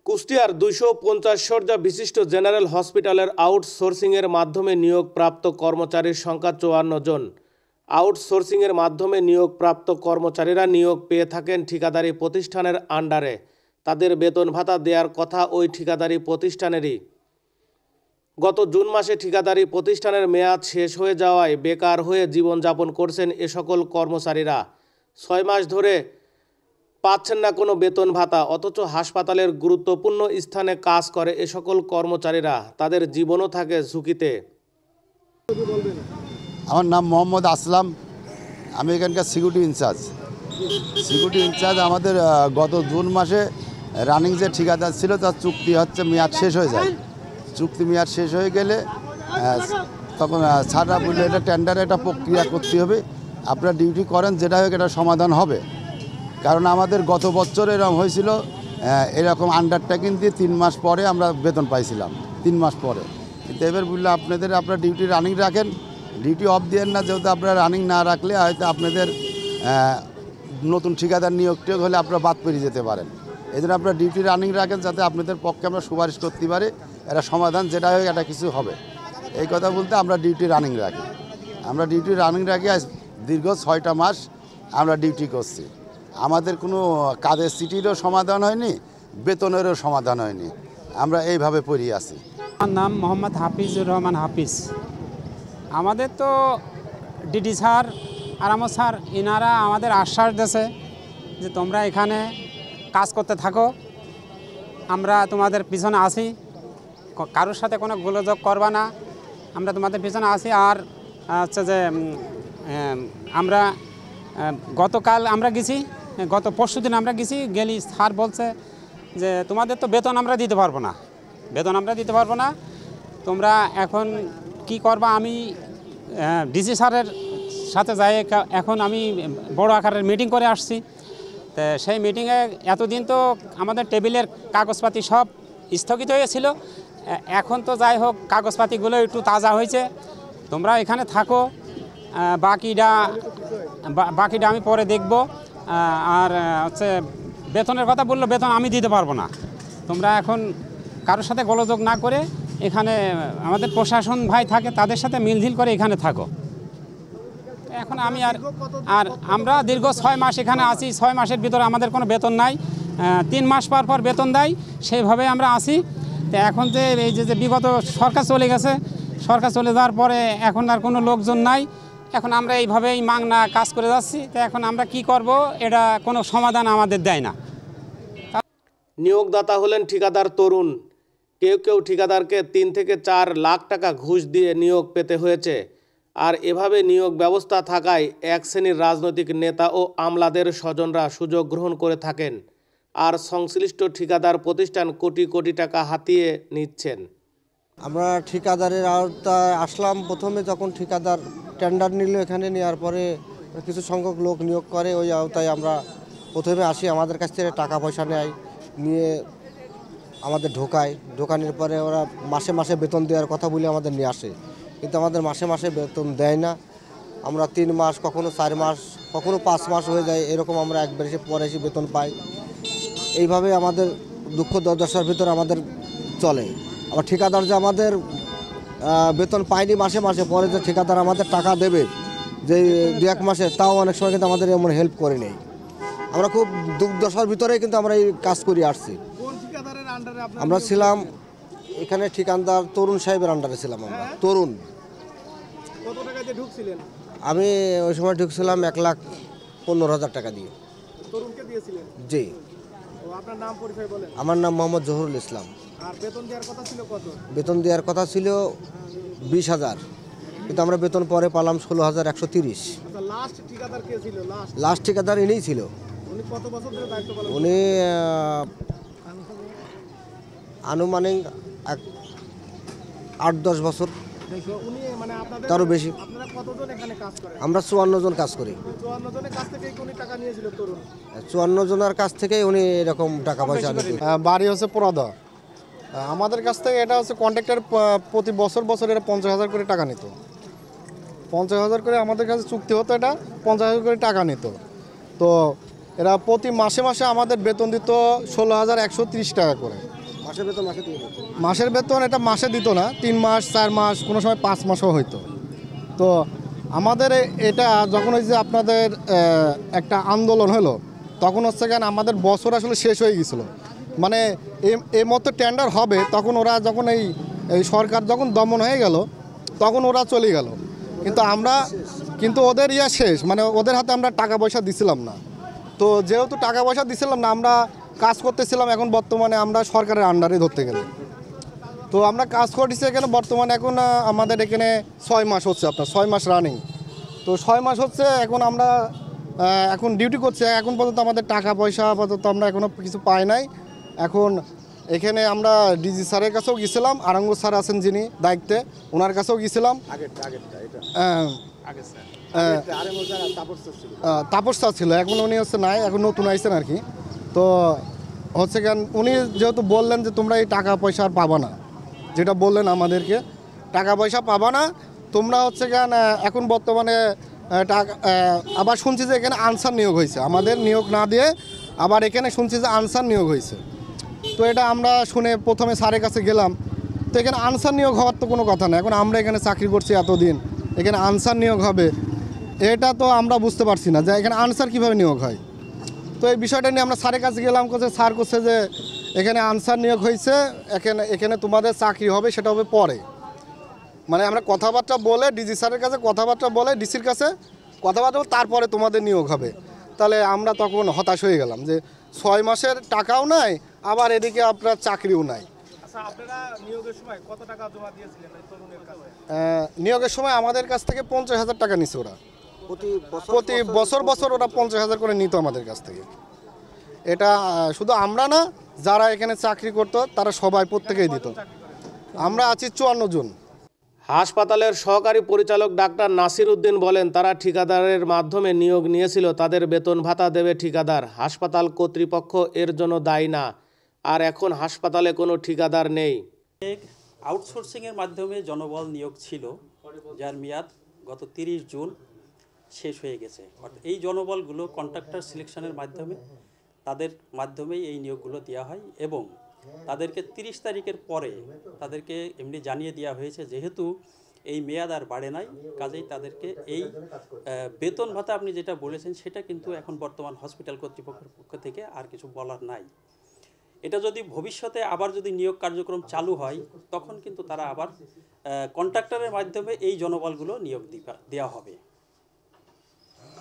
কুষ্টিয়ার 250 শয্যা বিশিষ্ট জেনারেল হসপিটালের আউটসোর্সিংয়ের মাধ্যমে নিয়োগপ্রাপ্ত কর্মচারীর সংখ্যা 54 জন। আউটসোর্সিংয়ের মাধ্যমে নিয়োগপ্রাপ্ত কর্মচারীরা নিয়োগ পেয়ে থাকেন ঠিকাদারি প্রতিষ্ঠানের আন্ডারে। তাদের বেতন ভাতা দেওয়ার কথা ওই ঠিকাদারি প্রতিষ্ঠানেরই। গত জুন মাসে ঠিকাদারি প্রতিষ্ঠানের মেয়াদ শেষ হয়ে যাওয়ায় বেকার হয়ে জীবনযাপন করছেন এ সকল কর্মচারীরা। 6 মাস ধরে পাচ্ছেন না কোনো বেতন ভাতা, অথচ হাসপাতালের গুরুত্বপূর্ণ স্থানে কাজ করে এ সকল কর্মচারীরা। তাদের জীবনও থাকে ঝুঁকিতে। আমার নাম মোহাম্মদ আসলাম, আমি এখানকার সিকিউরিটি ইনচার্জ। আমাদের গত জুন মাসে রানিং যে ঠিকাদার ছিল তার চুক্তি মেয়াদ শেষ হয়ে যায়। চুক্তি মেয়াদ শেষ হয়ে গেলে তখন স্যাররা বললে এটা টেন্ডারে একটা প্রক্রিয়া করতে হবে, আপনারা ডিউটি করেন, যেটা হোক এটা সমাধান হবে। কারণ আমাদের গত বছর এরকম হয়েছিল, এরকম আন্ডারটেকিং দিয়ে 3 মাস পরে আমরা বেতন পাইছিলাম, 3 মাস পরে। কিন্তু এবার বললো আপনারা ডিউটি রানিং রাখেন, ডিউটি অফ দেন না, যেহেতু আপনারা রানিং না রাখলে হয়তো আপনাদের নতুন ঠিকাদার নিয়োগ হলে আপনারা বাদ পেরিয়ে যেতে পারেন। এই জন্য আপনারা ডিউটি রানিং রাখেন, যাতে আপনাদের পক্ষে আমরা সুপারিশ করতে পারি, এটা সমাধান যেটা হোক এটা কিছু হবে। এই কথা বলতে আমরা ডিউটি রানিং রাখি। আজ দীর্ঘ 6টা মাস আমরা ডিউটি করছি। আমাদের কোনো কাজের চিঠিরও সমাধান হয়নি, বেতনেরও সমাধান হয়নি, আমরা এইভাবে পড়ে আছি। আমার নাম মোহাম্মদ হাফিজুর রহমান হাফিজ। আমাদের তো ডিডি স্যার আর আমার স্যার এনারা আমাদের আশ্বাস দিয়েছে যে তোমরা এখানে কাজ করতে থাকো, আমরা তোমাদের পিছনে আসি, কারোর সাথে কোনো গোলযোগ করবা না, আমরা তোমাদের পিছনে আসি। আর হচ্ছে যে আমরা গতকাল আমরা গেছি, গত পরশুদিন আমরা গেলি স্যার বলছে যে তোমাদের তো বেতন আমরা দিতে পারবো না, তোমরা এখন কি করবা। আমি ডিসি স্যারের সাথে যাই, এখন আমি বড় আকারের মিটিং করে আসছি। তো সেই মিটিংয়ে এতদিন তো আমাদের টেবিলের কাগজপাতি সব স্থগিত হয়েছিল, এখন তো যাই হোক কাগজপাতিগুলো একটু তাজা হয়েছে, তোমরা এখানে থাকো, বাকিটা আমি পরে দেখব। আর হচ্ছে বেতনের কথা বললো, বেতন আমি দিতে পারবো না, তোমরা এখন কারোর সাথে গোলযোগ না করে এখানে আমাদের প্রশাসন ভাই থাকে, তাদের সাথে মিলঝিল করে এখানে থাকো। এখন আমি আর আমরা দীর্ঘ 6 মাস এখানে আছি, 6 মাসের ভিতরে আমাদের কোনো বেতন নাই, 3 মাস পর বেতন দেয়, সেইভাবে আমরা আছি। তো এখন যে এই যে বিগত সরকার চলে গেছে, সরকার চলে যাওয়ার পরে এখন আর কোনো লোকজন নাই, এখন আমরা এইভাবেই মাংনা কাজ করে যাচ্ছি। তো এখন আমরা কি করব, এটা কোনো সমাধান আমাদের দেয় না। নিয়োগদাতা হলেন ঠিকাদার তরুণ। কেউ ঠিকাদারকে 3 থেকে 4 লাখ টাকা ঘুষ দিয়ে নিয়োগ পেতে হয়েছে। আর এভাবে নিয়োগ ব্যবস্থা থাকায় এক শ্রেণীর রাজনৈতিক নেতা ও আমলাদের স্বজনরা সুযোগ গ্রহণ করে থাকেন, আর সংশ্লিষ্ট ঠিকাদার প্রতিষ্ঠান কোটি কোটি টাকা হাতিয়ে নিচ্ছেন। আমরা ঠিকাদারের আওতায় আসলাম। প্রথমে যখন ঠিকাদার টেন্ডার নিল, এখানে নেওয়ার পরে কিছু সংখ্যক লোক নিয়োগ করে, ওই আওতায় আমরা প্রথমে আসি। আমাদের কাছ থেকে টাকা পয়সা নিয়ে আমাদের ঢোকানোর পরে ওরা মাসে মাসে বেতন দেওয়ার কথা বলে আমাদের নিয়ে আসে, কিন্তু আমাদের মাসে মাসে বেতন দেয় না। আমরা 3 মাস, কখনো 4 মাস, কখনো 5 মাস হয়ে যায়, এরকম আমরা একবার পরে এসে বেতন পাই। এইভাবে আমাদের দুঃখ দুর্দশার ভিতরে আমাদের চলে। আবার ঠিকাদার যে আমাদের বেতন পায়নি মাসে মাসে, পরে যে ঠিকাদার আমাদের টাকা দেবে যে 2-1 মাসে, তাও অনেক সময় কিন্তু আমাদের এমন হেল্প করে নেই। আমরা খুব দুর্দশার ভিতরেই কিন্তু আমরা এই কাজ করে আসছি। আমরা ছিলাম এখানে ঠিকাদার তরুণ সাহেবের আন্ডারে ছিলাম আমরা। তরুণ, আমি ওই সময় ঢুকছিলাম 1,15,000 টাকা দিয়ে। জি। আমার নাম মোহাম্মদ জহুরুল ইসলাম। বেতন দেওয়ার কথা ছিল 20,000, কিন্তু আমরা বেতন পরে পালাম 16,130। লাস্ট ঠিকাদার ইনিই ছিল। উনি আনুমানিক 8-10 বছর, তারও বেশি। আমরা 54 জন কাজ করি। 54 জনের কাছ থেকেই উনি এরকম টাকা পয়সা নিতেন। বাড়ি হচ্ছে পুরাদা। আমাদের কাছ থেকে এটা হচ্ছে কন্ট্রাক্টর প্রতি বছর এটা 50,000 করে টাকা নিত। 50,000 করে আমাদের কাছে চুক্তি হতো, এটা 50,000 করে টাকা নিত। তো এরা প্রতি মাসে মাসে আমাদের বেতন দিত 16,130 টাকা করে। মাসের বেতন এটা মাসে দিত না, 3 মাস 4 মাস কোনো সময় 5 মাসও হইতো। তো আমাদের এটা যখন ওই যে আপনাদের একটা আন্দোলন হলো তখন হচ্ছে কেন আমাদের বছর আসলে শেষ হয়ে গেছিল, মানে এই মতো টেন্ডার হবে তখন ওরা যখন এই সরকার যখন দমন হয়ে গেল তখন ওরা চলে গেল, কিন্তু ওদের শেষ, মানে ওদের হাতে আমরা টাকা পয়সা দিছিলাম না। তো যেহেতু টাকা পয়সা দিছিলাম না, আমরা কাজ করতেছিলাম এখন বর্তমানে আমরা সরকারের আন্ডারে ধরতে গেলে। তো আমরা কাজ করতেছি এখানে বর্তমানে এখন আমাদের এখানে 6 মাস হচ্ছে, আপনার 6 মাস রানিং। তো 6 মাস হচ্ছে এখন আমরা এখন ডিউটি করছি, এখন পর্যন্ত আমাদের টাকা পয়সা আপাতত আমরা এখনও কিছু পাই নাই। এখন এখানে আমরা ডিজি স্যারের কাছেও গেছিলাম, আরঙ্গ স্যার আছেন যিনি দায়িত্বে, ওনার কাছেও গেছিলাম। তাপস স্যার ছিল, এখন উনি হচ্ছে নাই, এখন নতুন আইছেন আর কি। তো হচ্ছে কেন উনি যেহেতু বললেন যে তোমরা এই টাকা পয়সা আর পাবা না, যেটা বললেন আমাদেরকে টাকা পয়সা পাবা না তোমরা, হচ্ছে কেন এখন বর্তমানে টাকা আবার শুনছি যে এখানে আনসার নিয়োগ হয়েছে, আমাদের নিয়োগ না দিয়ে আবার এখানে শুনছি যে আনসার নিয়োগ হয়েছে। তো এটা আমরা শুনে প্রথমে স্যারের কাছে গেলাম, তো এখানে আনসার নিয়োগ হওয়ার তো কোনো কথা না। এখন আমরা এখানে চাকরি করছি এতদিন, এখানে আনসার নিয়োগ হবে এটা তো আমরা বুঝতে পারছি না যে এখানে আনসার কীভাবে নিয়োগ হয়। তো এই বিষয়টা নিয়ে আমরা স্যারের কাছে গেলাম, স্যার করছে যে এখানে আনসার নিয়োগ হয়েছে, এখানে তোমাদের চাকরি হবে সেটা হবে পরে। মানে আমরা কথাবার্তা বলে ডিজি স্যারের কাছে কথাবার্তা বলে ডিসির কাছে কথাবার্তা বলে তারপরে তোমাদের নিয়োগ হবে। তাহলে আমরা তখন হতাশ হয়ে গেলাম যে 6 মাসের টাকাও নাই, আবার এদিকে আপনার চাকরিও নাই। নিয়োগের সময় আমাদের কাছ থেকে 50,000 টাকা নিছে ওরা, প্রতি বছর ওরা 50,000 করে নিত আমাদের কাছ থেকে। এটা শুধু আমরা না, যারা এখানে চাকরি করতো তারা সবাই প্রত্যেকেই দিত। আমরা আছি 54 জন। হাসপাতালের সহকারী পরিচালক ডাক্তার নাসির উদ্দিন বলেন, তারা ঠিকাদারের মাধ্যমে নিয়োগ নিয়েছিল, তাদের বেতন ভাতা দেবে ঠিকাদার, হাসপাতাল কর্তৃপক্ষ এর জন্য দায়ী না। আর এখন হাসপাতালে কোনো ঠিকাদার নেই। আউটসোর্সিংয়ের মাধ্যমে জনবল নিয়োগ ছিল, যার মেয়াদ গত 30 জুন শেষ হয়ে গেছে। অর্থাৎ এই জনবলগুলো কন্ট্রাক্টর সিলেকশনের মাধ্যমেই এই নিয়োগগুলো দেওয়া হয় এবং তাদেরকে 30 তারিখের পরে তাদেরকে এমনি জানিয়ে দেওয়া হয়েছে যেহেতু এই মেয়াদ আর বাড়ে নাই, কাজেই তাদেরকে এই বেতন ভাতা আপনি যেটা বলেছেন সেটা কিন্তু এখন বর্তমান হসপিটাল কর্তৃপক্ষের পক্ষ থেকে আর কিছু বলার নাই। এটা যদি ভবিষ্যতে আবার যদি নিয়োগ কার্যক্রম চালু হয় তখন কিন্তু তারা আবার কন্ট্রাক্টরের মাধ্যমে এই জনবলগুলো নিয়োগ দেওয়া হবে।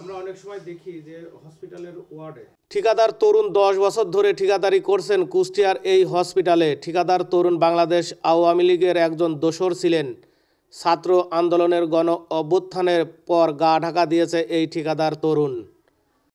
আমরা অনেক সময় দেখি যে হসপিটালের ওয়ার্ডে ঠিকাদার তরুণ 10 বছর ধরে ঠিকাদারি করছেন কুষ্টিয়ার এই হসপিটালে। ঠিকাদার তরুণ বাংলাদেশ আওয়ামী লীগের একজন দোসর ছিলেন। ছাত্র আন্দোলনের গণ অভ্যুত্থানের পর গা ঢাকা দিয়েছে এই ঠিকাদার তরুণ।